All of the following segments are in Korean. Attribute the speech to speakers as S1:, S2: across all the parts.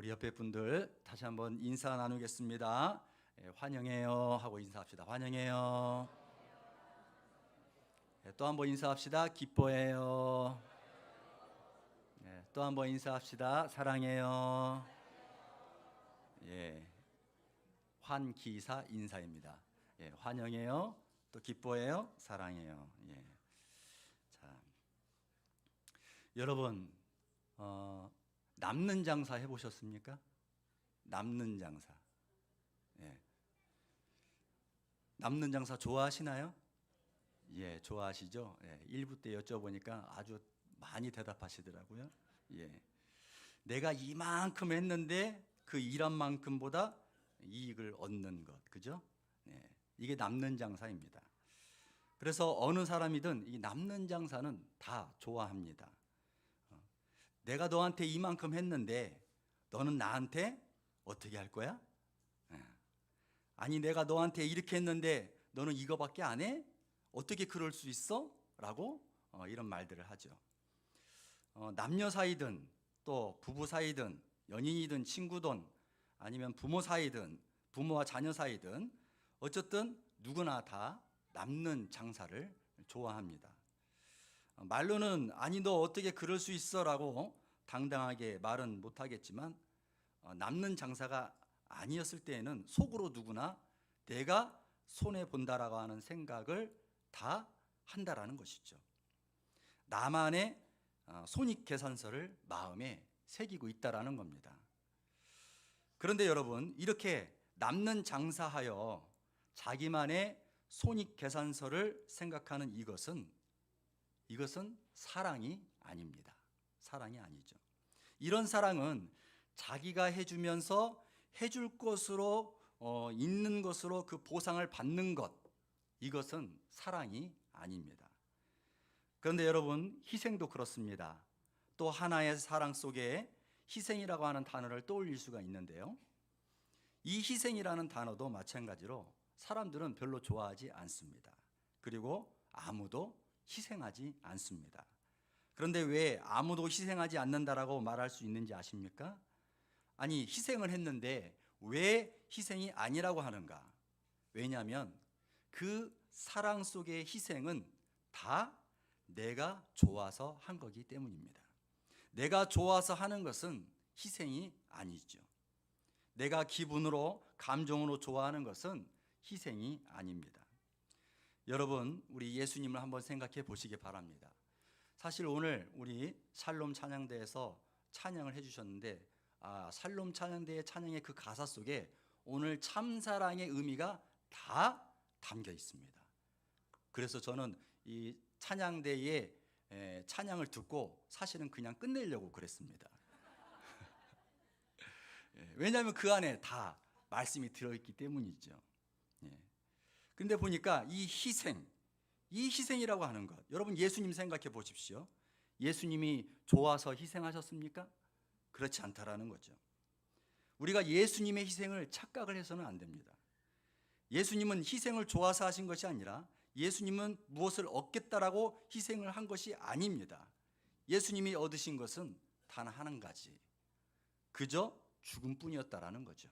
S1: 우리 옆에 분들 다시 한번 인사 나누겠습니다. 환영해요 하고 인사합시다. 환영해요. 또 한번 인사합시다. 기뻐해요. 또 한번 인사합시다. 사랑해요. 환기사 인사입니다. 환영해요. 또 기뻐해요. 사랑해요. 자, 여러분 남는 장사 해보셨습니까? 남는 장사. 남는 장사 좋아하시나요? 좋아하시죠? 1부 때 여쭤보니까 아주 많이 대답하시더라고요. 내가 이만큼 했는데 그 일한 만큼보다 이익을 얻는 것, 그죠? 이게 남는 장사입니다. 그래서 어느 사람이든 이 남는 장사는 다 좋아합니다. 내가 너한테 이만큼 했는데 너는 나한테 어떻게 할 거야? 아니 내가 너한테 이렇게 했는데 너는 이거밖에 안 해? 어떻게 그럴 수 있어? 라고 이런 말들을 하죠. 남녀 사이든 또 부부 사이든 연인이든 친구든 아니면 부모 사이든 부모와 자녀 사이든 어쨌든 누구나 다 남는 장사를 좋아합니다. 말로는 아니 너 어떻게 그럴 수 있어 라고 당당하게 말은 못하겠지만 남는 장사가 아니었을 때에는 속으로 누구나 내가 손해본다라고 하는 생각을 다 한다라는 것이죠. 나만의 손익계산서를 마음에 새기고 있다라는 겁니다. 그런데 여러분 이렇게 남는 장사하여 자기만의 손익계산서를 생각하는 이것은 사랑이 아닙니다. 사랑이 아니죠. 이런 사랑은 자기가 해주면서 해줄 것으로 있는 것으로 그 보상을 받는 것, 이것은 사랑이 아닙니다. 그런데 여러분 희생도 그렇습니다. 또 하나의 사랑 속에 희생이라고 하는 단어를 떠올릴 수가 있는데요. 이 희생이라는 단어도 마찬가지로 사람들은 별로 좋아하지 않습니다. 그리고 아무도 희생하지 않습니다. 그런데 왜 아무도 희생하지 않는다라고 말할 수 있는지 아십니까? 아니 희생을 했는데 왜 희생이 아니라고 하는가? 왜냐하면 그 사랑 속의 희생은 다 내가 좋아서 한 거기 때문입니다. 내가 좋아서 하는 것은 희생이 아니죠. 내가 기분으로 감정으로 좋아하는 것은 희생이 아닙니다. 여러분 우리 예수님을 한번 생각해 보시기 바랍니다. 사실 오늘 우리 샬롬 찬양대에서 찬양을 해주셨는데 샬롬 찬양대의 찬양의 그 가사 속에 오늘 참사랑의 의미가 다 담겨 있습니다. 그래서 저는 이 찬양대의 찬양을 듣고 사실은 그냥 끝내려고 그랬습니다. 왜냐하면 그 안에 다 말씀이 들어있기 때문이죠. 그런데 보니까 이 희생이라고 하는 것, 여러분 예수님 생각해 보십시오. 예수님이 좋아서 희생하셨습니까? 그렇지 않다라는 거죠. 우리가 예수님의 희생을 착각을 해서는 안 됩니다. 예수님은 희생을 좋아서 하신 것이 아니라 예수님은 무엇을 얻겠다라고 희생을 한 것이 아닙니다. 예수님이 얻으신 것은 단 한 가지, 그저 죽음뿐이었다라는 거죠.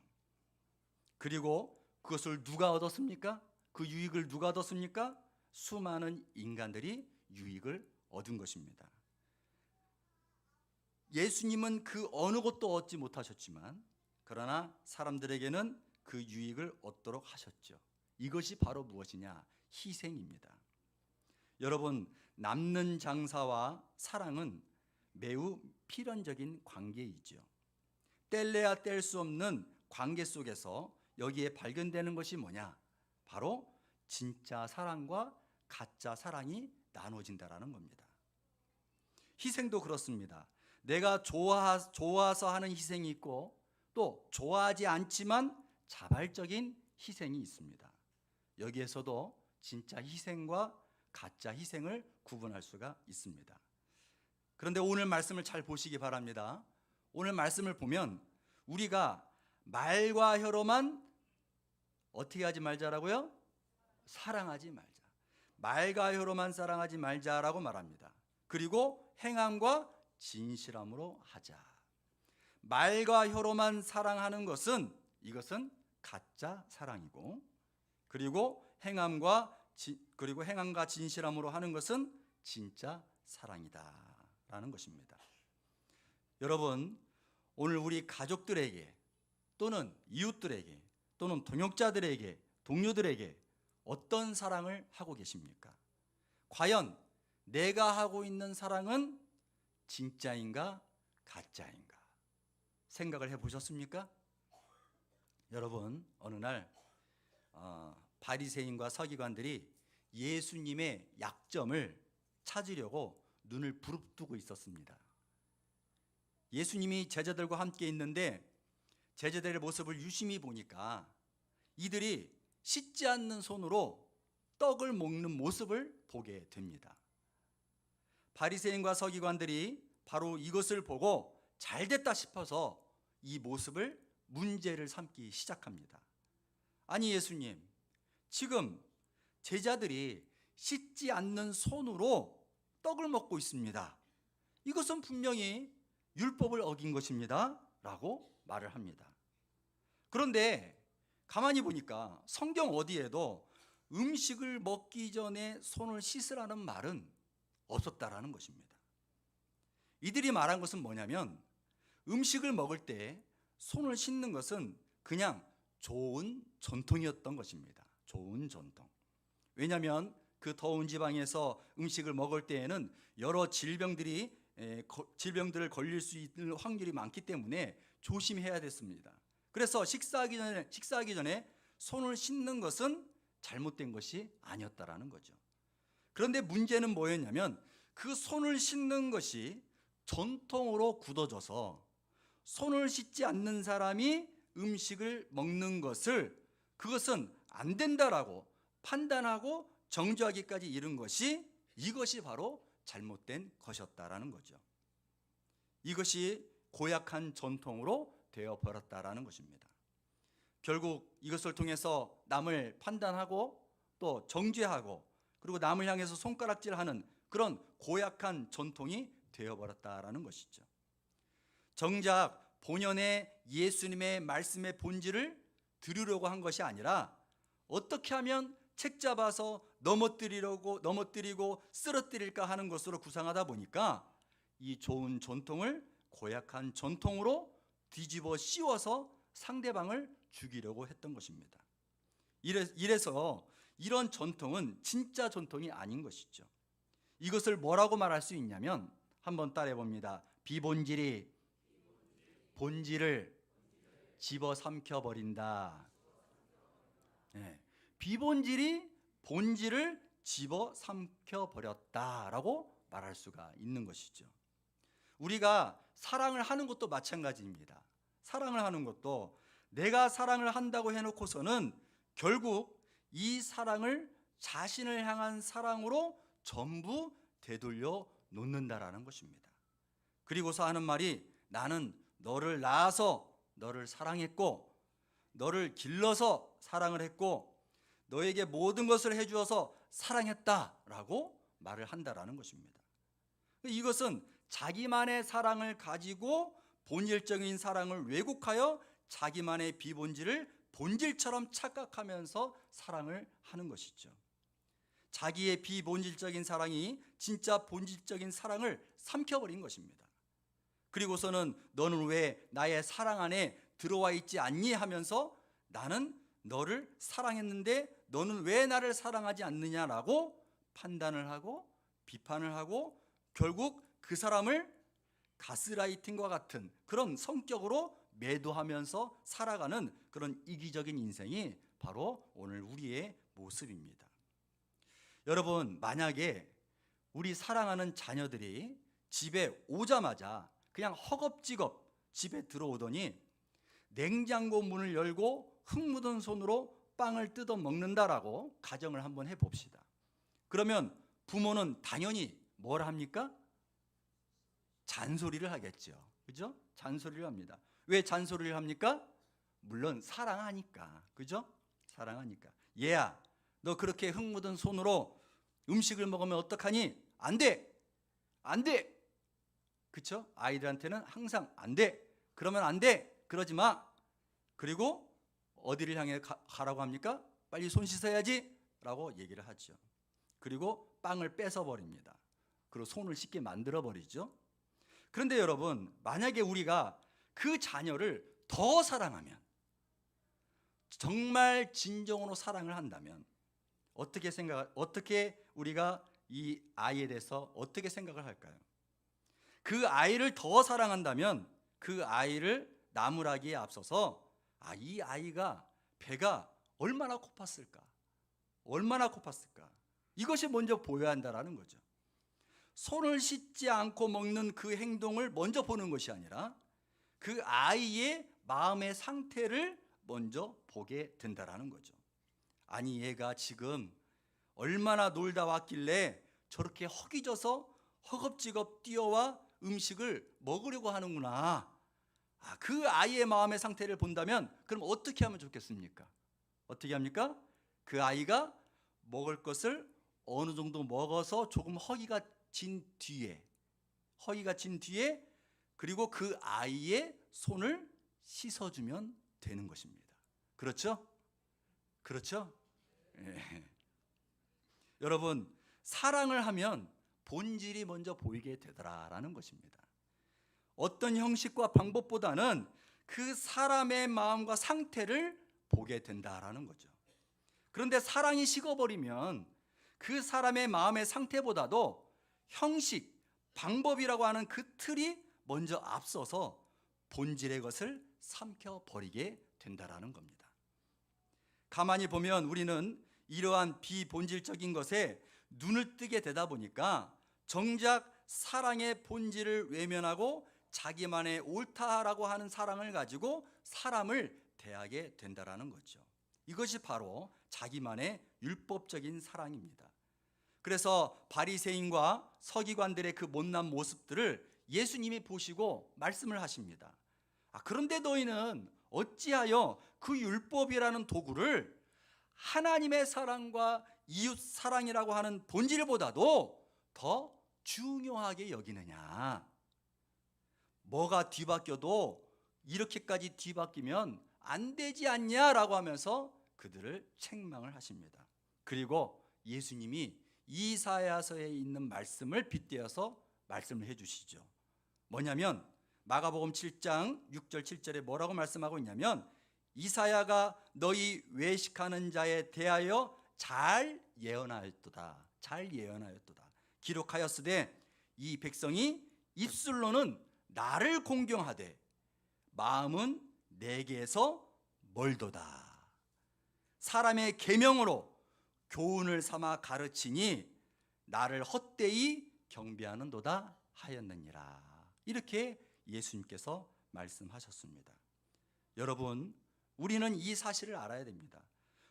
S1: 그리고 그것을 누가 얻었습니까? 그 유익을 누가 얻었습니까? 수많은 인간들이 유익을 얻은 것입니다. 예수님은 그 어느 것도 얻지 못하셨지만 그러나 사람들에게는 그 유익을 얻도록 하셨죠. 이것이 바로 무엇이냐? 희생입니다. 여러분 남는 장사와 사랑은 매우 필연적인 관계이죠. 뗄래야 뗄 수 없는 관계 속에서 여기에 발견되는 것이 뭐냐? 바로 진짜 사랑과 가짜 사랑이 나눠진다라는 겁니다. 희생도 그렇습니다. 내가 좋아서 하는 희생이 있고 또 좋아하지 않지만 자발적인 희생이 있습니다. 여기에서도 진짜 희생과 가짜 희생을 구분할 수가 있습니다. 그런데 오늘 말씀을 잘 보시기 바랍니다. 오늘 말씀을 보면 우리가 말과 혀로만 어떻게 하지 말자라고요? 사랑하지 말자. 말과 혀로만 사랑하지 말자라고 말합니다. 그리고 행함과 진실함으로 하자. 말과 혀로만 사랑하는 것은 이것은 가짜 사랑이고, 그리고 행함과 진실함으로 하는 것은 진짜 사랑이다라는 것입니다. 여러분, 오늘 우리 가족들에게 또는 이웃들에게 또는 동역자들에게 동료들에게 어떤 사랑을 하고 계십니까? 과연 내가 하고 있는 사랑은 진짜인가 가짜인가 생각을 해보셨습니까? 여러분, 어느 날 바리새인과 서기관들이 예수님의 약점을 찾으려고 눈을 부릅뜨고 있었습니다. 예수님이 제자들과 함께 있는데 제자들의 모습을 유심히 보니까 이들이 씻지 않는 손으로 떡을 먹는 모습을 보게 됩니다. 바리새인과 서기관들이 바로 이것을 보고 잘됐다 싶어서 이 모습을 문제를 삼기 시작합니다. 아니 예수님, 지금 제자들이 씻지 않는 손으로 떡을 먹고 있습니다. 이것은 분명히 율법을 어긴 것입니다 라고 말을 합니다. 그런데 가만히 보니까 성경 어디에도 음식을 먹기 전에 손을 씻으라는 말은 없었다라는 것입니다. 이들이 말한 것은 뭐냐면 음식을 먹을 때 손을 씻는 것은 그냥 좋은 전통이었던 것입니다. 좋은 전통. 왜냐하면 그 더운 지방에서 음식을 먹을 때에는 여러 질병들을 걸릴 수 있는 확률이 많기 때문에 조심해야 됐습니다. 그래서 식사하기 전에 손을 씻는 것은 잘못된 것이 아니었다라는 거죠. 그런데 문제는 뭐였냐면 그 손을 씻는 것이 전통으로 굳어져서 손을 씻지 않는 사람이 음식을 먹는 그것은 안 된다라고 판단하고 정죄하기까지 이른 이것이 바로 잘못된 것이었다라는 거죠. 이것이 고약한 전통으로 되어버렸다라는 것입니다. 결국 이것을 통해서 남을 판단하고 또 정죄하고 그리고 남을 향해서 손가락질하는 그런 고약한 전통이 되어버렸다라는 것이죠. 정작 본연의 예수님의 말씀의 본질을 들으려고 한 것이 아니라 어떻게 하면 책 잡아서 넘어뜨리고 쓰러뜨릴까 하는 것으로 구상하다 보니까 이 좋은 전통을 고약한 전통으로 뒤집어 씌워서 상대방을 죽이려고 했던 것입니다. 이래서 이런 전통은 진짜 전통이 아닌 것이죠. 이것을 뭐라고 말할 수 있냐면 한번 따라해 봅니다. 비본질이 본질을 집어삼켜 버린다. 네. 비본질이 본질을 집어삼켜 버렸다라고 말할 수가 있는 것이죠. 우리가 사랑을 하는 것도 마찬가지입니다. 사랑을 하는 것도 내가 사랑을 한다고 해놓고서는 결국 이 사랑을 자신을 향한 사랑으로 전부 되돌려 놓는다라는 것입니다. 그리고서 하는 말이 나는 너를 낳아서 너를 사랑했고 너를 길러서 사랑을 했고 너에게 모든 것을 해주어서 사랑했다라고 말을 한다라는 것입니다. 이것은 자기만의 사랑을 가지고 본질적인 사랑을 왜곡하여 자기만의 비본질을 본질처럼 착각하면서 사랑을 하는 것이죠. 자기의 비본질적인 사랑이 진짜 본질적인 사랑을 삼켜버린 것입니다. 그리고서는 너는 왜 나의 사랑 안에 들어와 있지 않니 하면서 나는 너를 사랑했는데 너는 왜 나를 사랑하지 않느냐라고 판단을 하고 비판을 하고 결국 그 사람을 가스라이팅과 같은 그런 성격으로 매도하면서 살아가는 그런 이기적인 인생이 바로 오늘 우리의 모습입니다. 여러분, 만약에 우리 사랑하는 자녀들이 집에 오자마자 그냥 허겁지겁 집에 들어오더니 냉장고 문을 열고 흙 묻은 손으로 빵을 뜯어 먹는다라고 가정을 한번 해봅시다. 그러면 부모는 당연히 뭘 합니까? 잔소리를 하겠죠. 그죠? 잔소리를 합니다. 왜 잔소리를 합니까? 물론 사랑하니까. 그죠? 사랑하니까. 얘야, 너 그렇게 흙 묻은 손으로 음식을 먹으면 어떡하니? 안 돼! 안 돼! 그쵸? 아이들한테는 항상 안 돼! 그러면 안 돼. 그러지 마. 그리고 어디를 향해 가라고 합니까? 빨리 손 씻어야지 라고 얘기를 하죠. 그리고 빵을 뺏어 버립니다. 그리고 손을 씻게 만들어 버리죠. 그런데 여러분, 만약에 우리가 그 자녀를 더 사랑하면, 정말 진정으로 사랑을 한다면 어떻게 우리가 이 아이에 대해서 어떻게 생각을 할까요? 그 아이를 더 사랑한다면 그 아이를 나무라기에 앞서서 이 아이가 배가 얼마나 고팠을까? 얼마나 고팠을까? 이것이 먼저 보여야 한다는 거죠. 손을 씻지 않고 먹는 그 행동을 먼저 보는 것이 아니라 그 아이의 마음의 상태를 먼저 보게 된다는 거죠. 아니, 얘가 지금 얼마나 놀다 왔길래 저렇게 허기져서 허겁지겁 뛰어와 음식을 먹으려고 하는구나. 그 아이의 마음의 상태를 본다면 그럼 어떻게 하면 좋겠습니까? 어떻게 합니까? 그 아이가 먹을 것을 어느 정도 먹어서 조금 허기가 진 뒤에 그리고 그 아이의 손을 씻어주면 되는 것입니다. 그렇죠? 그렇죠? 예. 여러분, 사랑을 하면 본질이 먼저 보이게 되더라라는 것입니다. 어떤 형식과 방법보다는 그 사람의 마음과 상태를 보게 된다라는 거죠. 그런데 사랑이 식어버리면 그 사람의 마음의 상태보다도 형식, 방법이라고 하는 그 틀이 먼저 앞서서 본질의 것을 삼켜버리게 된다라는 겁니다. 가만히 보면 우리는 이러한 비본질적인 것에 눈을 뜨게 되다 보니까 정작 사랑의 본질을 외면하고 자기만의 옳다라고 하는 사랑을 가지고 사람을 대하게 된다라는 거죠. 이것이 바로 자기만의 율법적인 사랑입니다. 그래서 바리새인과 서기관들의 그 못난 모습들을 예수님이 보시고 말씀을 하십니다. 그런데 너희는 어찌하여 그 율법이라는 도구를 하나님의 사랑과 이웃 사랑이라고 하는 본질보다도 더 중요하게 여기느냐? 뭐가 뒤바뀌어도 이렇게까지 뒤바뀌면 안 되지 않냐라고 하면서 그들을 책망을 하십니다. 그리고 예수님이 이사야서에 있는 말씀을 빗대어서 말씀을 해주시죠. 뭐냐면 마가복음 7장 6절 7절에 뭐라고 말씀하고 있냐면 이사야가 너희 외식하는 자에 대하여 잘 예언하였도다. 잘 예언하였도다. 기록하였으되 이 백성이 입술로는 나를 공경하되 마음은 내게서 멀도다. 사람의 계명으로 교훈을 삼아 가르치니 나를 헛되이 경배하는도다 하였느니라. 이렇게 예수님께서 말씀하셨습니다. 여러분, 우리는 이 사실을 알아야 됩니다.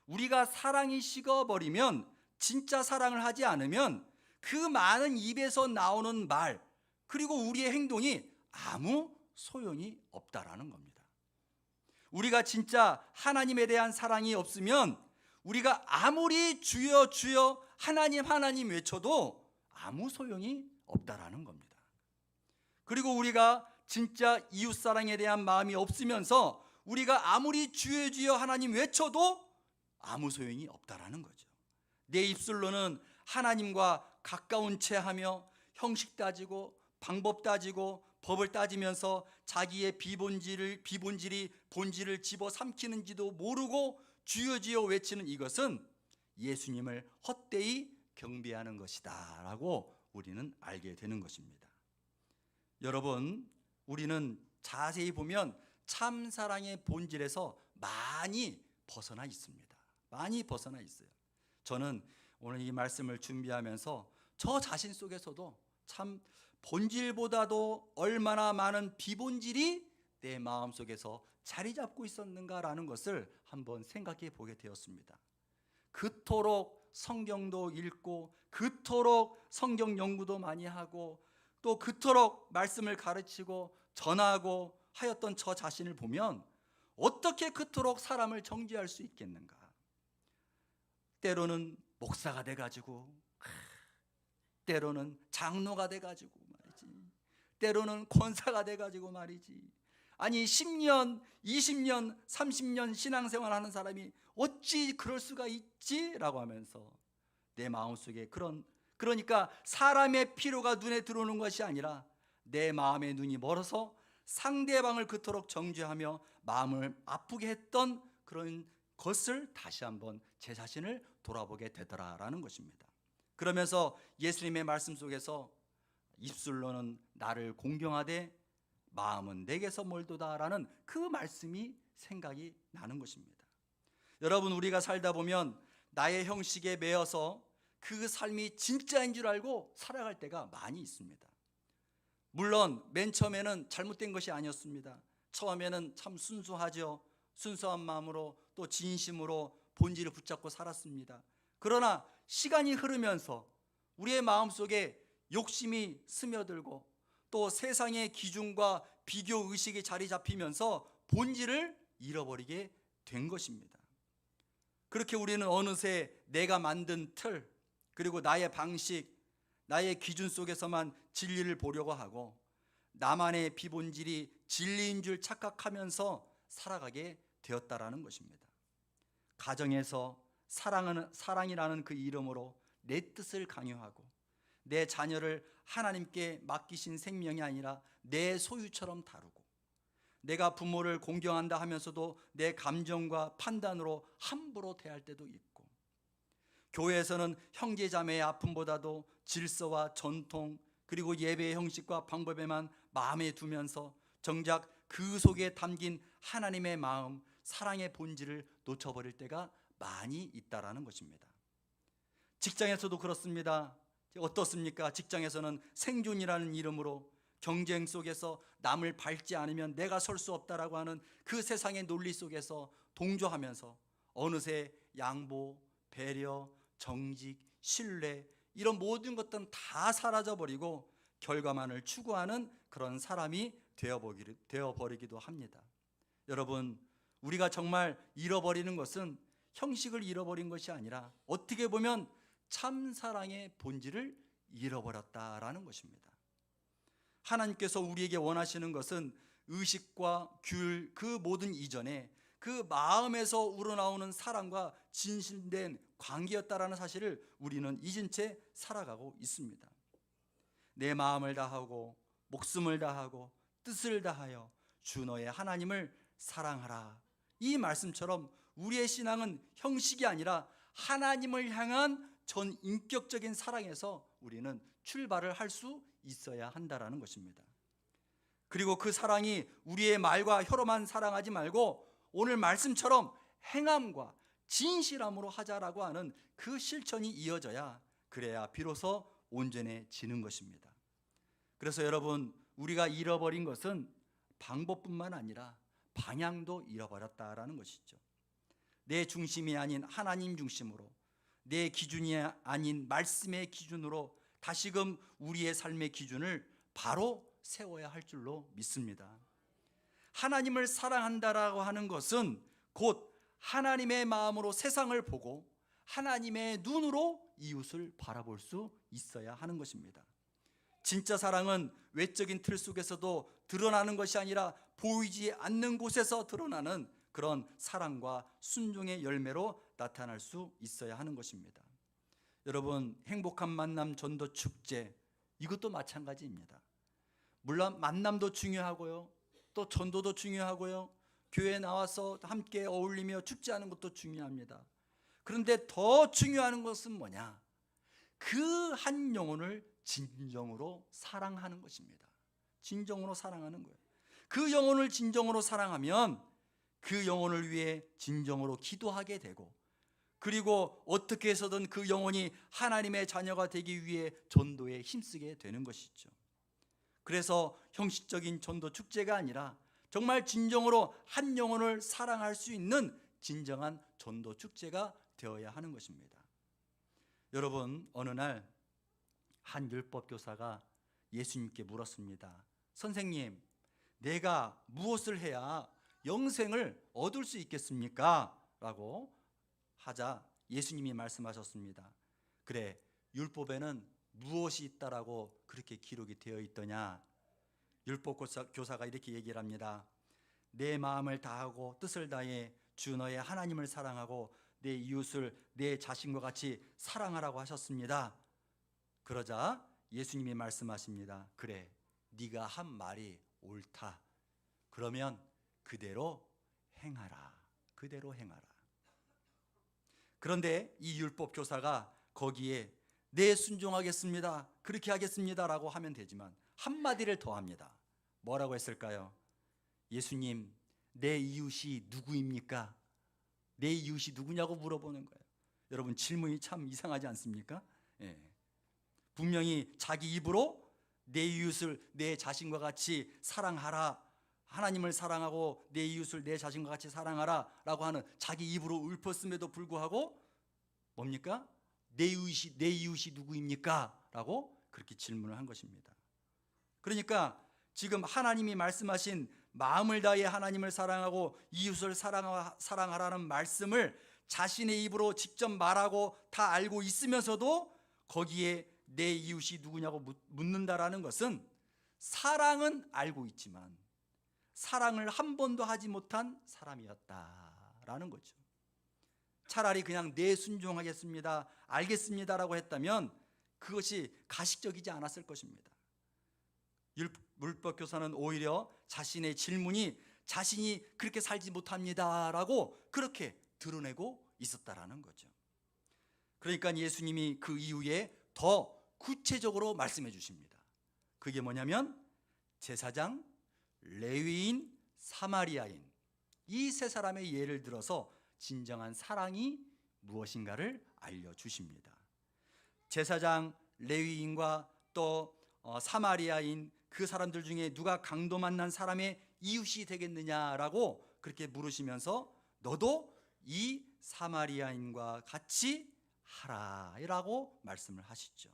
S1: 우리가 사랑이 식어버리면, 진짜 사랑을 하지 않으면 그 많은 입에서 나오는 말 그리고 우리의 행동이 아무 소용이 없다라는 겁니다. 우리가 진짜 하나님에 대한 사랑이 없으면 우리가 아무리 주여 주여 하나님 하나님 외쳐도 아무 소용이 없다라는 겁니다. 그리고 우리가 진짜 이웃 사랑에 대한 마음이 없으면서 우리가 아무리 주여 주여 하나님 외쳐도 아무 소용이 없다라는 거죠. 내 입술로는 하나님과 가까운 채 하며 형식 따지고 방법 따지고 법을 따지면서 자기의 비본질이 본질을 집어삼키는지도 모르고 주여 주여 외치는 이것은 예수님을 헛되이 경배하는 것이다 라고 우리는 알게 되는 것입니다. 여러분, 우리는 자세히 보면 참사랑의 본질에서 많이 벗어나 있습니다. 많이 벗어나 있어요. 저는 오늘 이 말씀을 준비하면서 저 자신 속에서도 참 본질보다도 얼마나 많은 비본질이 내 마음속에서 자리 잡고 있었는가라는 것을 한번 생각해 보게 되었습니다. 그토록 성경도 읽고 그토록 성경 연구도 많이 하고 또 그토록 말씀을 가르치고 전하고 하였던 저 자신을 보면 어떻게 그토록 사람을 정죄할 수 있겠는가? 때로는 목사가 돼가지고, 때로는 장로가 돼가지고 말이지, 때로는 권사가 돼가지고 말이지, 아니 10년, 20년, 30년 신앙생활하는 사람이 어찌 그럴 수가 있지? 라고 하면서 내 마음속에 그러니까 사람의 필요가 눈에 들어오는 것이 아니라 내 마음의 눈이 멀어서 상대방을 그토록 정죄하며 마음을 아프게 했던 그런 것을 다시 한번 제 자신을 돌아보게 되더라라는 것입니다. 그러면서 예수님의 말씀 속에서 입술로는 나를 공경하되 마음은 내게서 멀도다라는 그 말씀이 생각이 나는 것입니다. 여러분, 우리가 살다 보면 나의 형식에 매여서 그 삶이 진짜인 줄 알고 살아갈 때가 많이 있습니다. 물론 맨 처음에는 잘못된 것이 아니었습니다. 처음에는 참 순수하죠. 순수한 마음으로 또 진심으로 본질을 붙잡고 살았습니다. 그러나 시간이 흐르면서 우리의 마음속에 욕심이 스며들고 또 세상의 기준과 비교 의식이 자리 잡히면서 본질을 잃어버리게 된 것입니다. 그렇게 우리는 어느새 내가 만든 틀, 그리고 나의 방식, 나의 기준 속에서만 진리를 보려고 하고 나만의 비본질이 진리인 줄 착각하면서 살아가게 되었다라는 것입니다. 가정에서 사랑이라는 그 이름으로 내 뜻을 강요하고 내 자녀를 하나님께 맡기신 생명이 아니라 내 소유처럼 다루고 내가 부모를 공경한다 하면서도 내 감정과 판단으로 함부로 대할 때도 있고 교회에서는 형제자매의 아픔보다도 질서와 전통 그리고 예배의 형식과 방법에만 마음에 두면서 정작 그 속에 담긴 하나님의 마음, 사랑의 본질을 놓쳐버릴 때가 많이 있다라는 것입니다. 직장에서도 그렇습니다. 어떻습니까? 직장에서는 생존이라는 이름으로 경쟁 속에서 남을 밟지 않으면 내가 설 수 없다라고 하는 그 세상의 논리 속에서 동조하면서 어느새 양보, 배려, 정직, 신뢰 이런 모든 것들은 다 사라져버리고 결과만을 추구하는 그런 사람이 되어버리기도 합니다. 여러분, 우리가 정말 잃어버리는 것은 형식을 잃어버린 것이 아니라 어떻게 보면 참 사랑의 본질을 잃어버렸다라는 것입니다. 하나님께서 우리에게 원하시는 것은 의식과 규율 그 모든 이전에 그 마음에서 우러나오는 사랑과 진실된 관계였다라는 사실을 우리는 잊은 채 살아가고 있습니다. 내 마음을 다하고 목숨을 다하고 뜻을 다하여 주 너의 하나님을 사랑하라. 이 말씀처럼 우리의 신앙은 형식이 아니라 하나님을 향한 전 인격적인 사랑에서 우리는 출발을 할 수 있어야 한다라는 것입니다. 그리고 그 사랑이 우리의 말과 혀로만 사랑하지 말고 오늘 말씀처럼 행함과 진실함으로 하자라고 하는 그 실천이 이어져야 그래야 비로소 온전해지는 것입니다. 그래서 여러분, 우리가 잃어버린 것은 방법뿐만 아니라 방향도 잃어버렸다라는 것이죠. 내 중심이 아닌 하나님 중심으로, 내 기준이 아닌 말씀의 기준으로 다시금 우리의 삶의 기준을 바로 세워야 할 줄로 믿습니다. 하나님을 사랑한다라고 하는 것은 곧 하나님의 마음으로 세상을 보고 하나님의 눈으로 이웃을 바라볼 수 있어야 하는 것입니다. 진짜 사랑은 외적인 틀 속에서도 드러나는 것이 아니라 보이지 않는 곳에서 드러나는 그런 사랑과 순종의 열매로 나타날 수 있어야 하는 것입니다. 여러분, 행복한 만남 전도 축제 이것도 마찬가지입니다. 물론 만남도 중요하고요, 또 전도도 중요하고요, 교회에 나와서 함께 어울리며 축제하는 것도 중요합니다. 그런데 더 중요한 것은 뭐냐? 그 한 영혼을 진정으로 사랑하는 것입니다. 진정으로 사랑하는 거예요. 그 영혼을 진정으로 사랑하면 그 영혼을 위해 진정으로 기도하게 되고, 그리고 어떻게 해서든 그 영혼이 하나님의 자녀가 되기 위해 전도에 힘쓰게 되는 것이죠. 그래서 형식적인 전도 축제가 아니라 정말 진정으로 한 영혼을 사랑할 수 있는 진정한 전도 축제가 되어야 하는 것입니다. 여러분, 어느 날 한 율법 교사가 예수님께 물었습니다. 선생님, 내가 무엇을 해야 영생을 얻을 수 있겠습니까? 라고 하자 예수님이 말씀하셨습니다. 그래, 율법에는 무엇이 있다라고 그렇게 기록이 되어 있더냐? 율법 교사가 이렇게 얘기를 합니다. 내 마음을 다하고 뜻을 다해 주 너의 하나님을 사랑하고 내 이웃을 내 자신과 같이 사랑하라고 하셨습니다. 그러자 예수님이 말씀하십니다. 그래, 네가 한 말이 옳다. 그러면 그대로 행하라. 그대로 행하라. 그런데 이 율법 교사가 거기에 네, 순종하겠습니다, 그렇게 하겠습니다 라고 하면 되지만 한마디를 더 합니다. 뭐라고 했을까요? 예수님, 내 이웃이 누구입니까? 내 이웃이 누구냐고 물어보는 거예요. 여러분, 질문이 참 이상하지 않습니까? 예. 분명히 자기 입으로 내 이웃을 내 자신과 같이 사랑하라, 하나님을 사랑하고 내 이웃을 내 자신과 같이 사랑하라 라고 하는 자기 입으로 읊었음에도 불구하고 뭡니까? 내 이웃이 누구입니까? 라고 그렇게 질문을 한 것입니다. 그러니까 지금 하나님이 말씀하신 마음을 다해 하나님을 사랑하고 이웃을 사랑하라는 말씀을 자신의 입으로 직접 말하고 다 알고 있으면서도 거기에 내 이웃이 누구냐고 묻는다라는 것은 사랑은 알고 있지만 사랑을 한 번도 하지 못한 사람이었다라는 거죠. 차라리 그냥 네, 순종하겠습니다, 알겠습니다라고 했다면 그것이 가식적이지 않았을 것입니다. 율법 교사는 오히려 자신의 질문이 자신이 그렇게 살지 못합니다라고 그렇게 드러내고 있었다라는 거죠. 그러니까 예수님이 그 이후에 더 구체적으로 말씀해 주십니다. 그게 뭐냐면 제사장, 레위인, 사마리아인 이 세 사람의 예를 들어서 진정한 사랑이 무엇인가를 알려주십니다. 제사장, 레위인과 또 사마리아인 그 사람들 중에 누가 강도 만난 사람의 이웃이 되겠느냐라고 그렇게 물으시면서 너도 이 사마리아인과 같이 하라라고 말씀을 하시죠.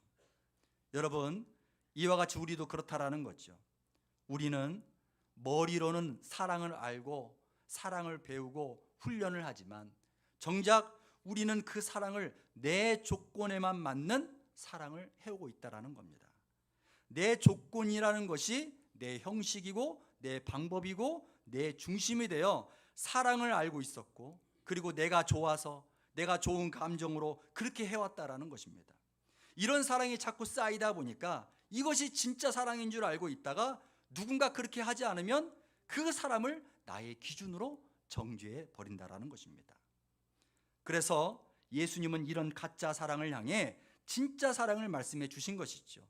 S1: 여러분, 이와 같이 우리도 그렇다라는 거죠. 우리는 머리로는 사랑을 알고 사랑을 배우고 훈련을 하지만 정작 우리는 그 사랑을 내 조건에만 맞는 사랑을 해오고 있다는 겁니다. 내 조건이라는 것이 내 형식이고 내 방법이고 내 중심이 되어 사랑을 알고 있었고 그리고 내가 좋아서 내가 좋은 감정으로 그렇게 해왔다라는 것입니다. 이런 사랑이 자꾸 쌓이다 보니까 이것이 진짜 사랑인 줄 알고 있다가 누군가 그렇게 하지 않으면 그 사람을 나의 기준으로 정죄해 버린다라는 것입니다. 그래서 예수님은 이런 가짜 사랑을 향해 진짜 사랑을 말씀해 주신 것이죠.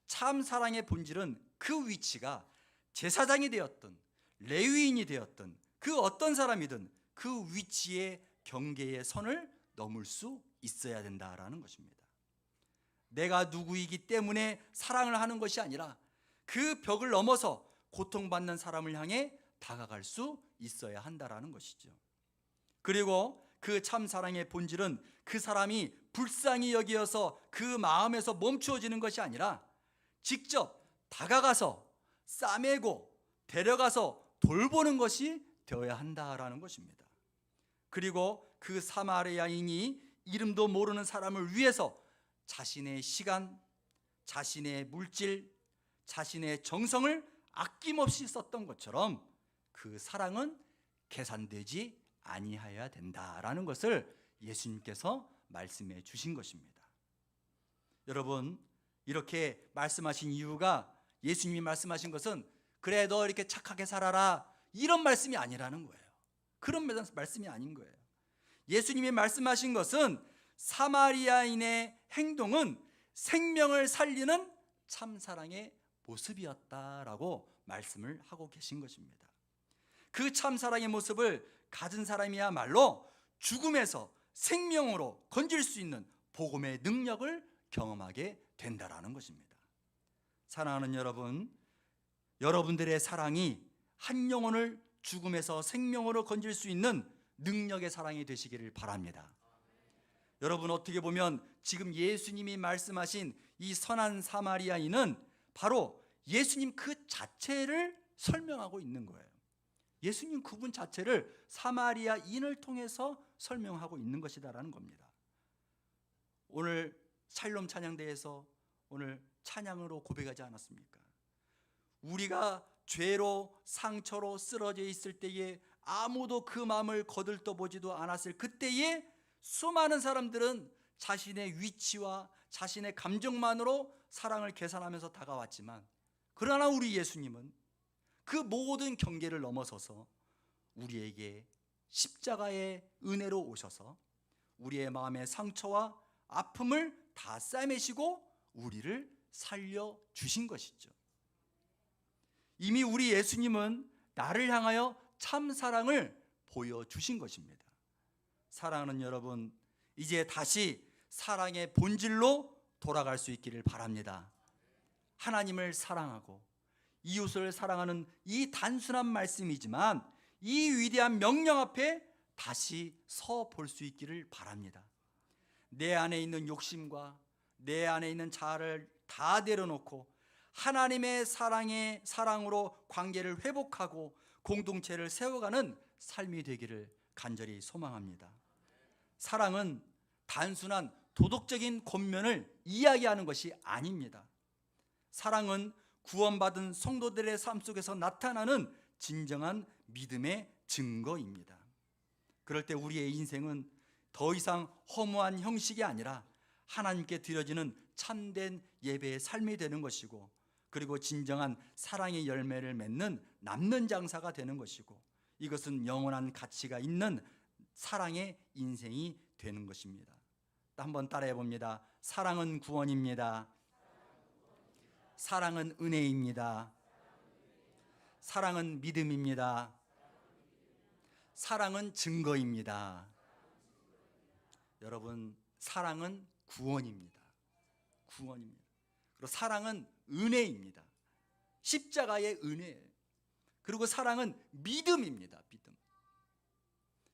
S1: 참 사랑의 본질은 그 위치가 제사장이 되었든 레위인이 되었든 그 어떤 사람이든 그 위치의 경계의 선을 넘을 수 있어야 된다라는 것입니다. 내가 누구이기 때문에 사랑을 하는 것이 아니라 그 벽을 넘어서 고통받는 사람을 향해 다가갈 수 있어야 한다라는 것이죠. 그리고 그 참사랑의 본질은 그 사람이 불쌍히 여기어서 그 마음에서 멈추어지는 것이 아니라 직접 다가가서 싸매고 데려가서 돌보는 것이 되어야 한다라는 것입니다. 그리고 그 사마리아인이 이름도 모르는 사람을 위해서 자신의 시간, 자신의 물질, 자신의 정성을 아낌없이 썼던 것처럼 그 사랑은 계산되지 아니하여야 된다라는 것을 예수님께서 말씀해 주신 것입니다. 여러분, 이렇게 말씀하신 이유가 예수님이 말씀하신 것은 그래 너 이렇게 착하게 살아라 이런 말씀이 아니라는 거예요. 그런 말씀이 아닌 거예요. 예수님이 말씀하신 것은 사마리아인의 행동은 생명을 살리는 참사랑의 모습이었다라고 말씀을 하고 계신 것입니다. 그 참사랑의 모습을 가진 사람이야말로 죽음에서 생명으로 건질 수 있는 복음의 능력을 경험하게 된다라는 것입니다. 사랑하는 여러분, 여러분들의 사랑이 한 영혼을 죽음에서 생명으로 건질 수 있는 능력의 사랑이 되시기를 바랍니다. 여러분, 어떻게 보면 지금 예수님이 말씀하신 이 선한 사마리아인은 바로 예수님 그 자체를 설명하고 있는 거예요. 예수님 그분 자체를 사마리아인을 통해서 설명하고 있는 것이다라는 겁니다. 오늘 샬롬 찬양대에서 오늘 찬양으로 고백하지 않았습니까? 우리가 죄로 상처로 쓰러져 있을 때에 아무도 그 마음을 거들떠보지도 않았을 그때에 수많은 사람들은 자신의 위치와 자신의 감정만으로 사랑을 계산하면서 다가왔지만, 그러나 우리 예수님은 그 모든 경계를 넘어서서 우리에게 십자가의 은혜로 오셔서 우리의 마음의 상처와 아픔을 다 싸매시고 우리를 살려주신 것이죠. 이미 우리 예수님은 나를 향하여 참 사랑을 보여주신 것입니다. 사랑하는 여러분, 이제 다시 사랑의 본질로 돌아갈 수 있기를 바랍니다. 하나님을 사랑하고 이웃을 사랑하는 이 단순한 말씀이지만 이 위대한 명령 앞에 다시 서 볼 수 있기를 바랍니다. 내 안에 있는 욕심과 내 안에 있는 자아를 다 내려놓고 하나님의 사랑으로 관계를 회복하고 공동체를 세워가는 삶이 되기를 간절히 소망합니다. 사랑은 단순한 도덕적인 권면을 이야기하는 것이 아닙니다. 사랑은 구원받은 성도들의 삶 속에서 나타나는 진정한 믿음의 증거입니다. 그럴 때 우리의 인생은 더 이상 허무한 형식이 아니라 하나님께 드려지는 참된 예배의 삶이 되는 것이고, 그리고 진정한 사랑의 열매를 맺는 남는 장사가 되는 것이고, 이것은 영원한 가치가 있는 사랑의 인생이 되는 것입니다. 한번 따라해 봅니다. 사랑은 구원입니다. 사랑은 은혜입니다. 사랑은 믿음입니다. 사랑은 증거입니다. 여러분, 사랑은 구원입니다. 구원입니다. 그리고 사랑은 은혜입니다. 십자가의 은혜. 그리고 사랑은 믿음입니다. 믿음.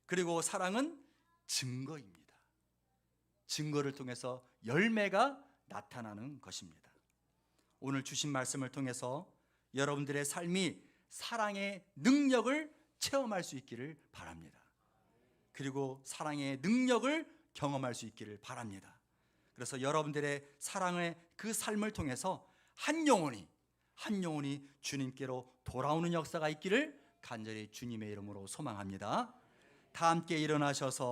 S1: 그리고 사랑은 증거입니다. 증거를 통해서 열매가 나타나는 것입니다. 오늘 주신 말씀을 통해서 여러분들의 삶이 사랑의 능력을 체험할 수 있기를 바랍니다. 그리고 사랑의 능력을 경험할 수 있기를 바랍니다. 그래서 여러분들의 사랑의 그 삶을 통해서 한 영혼이 주님께로 돌아오는 역사가 있기를 간절히 주님의 이름으로 소망합니다. 다 함께 일어나셔서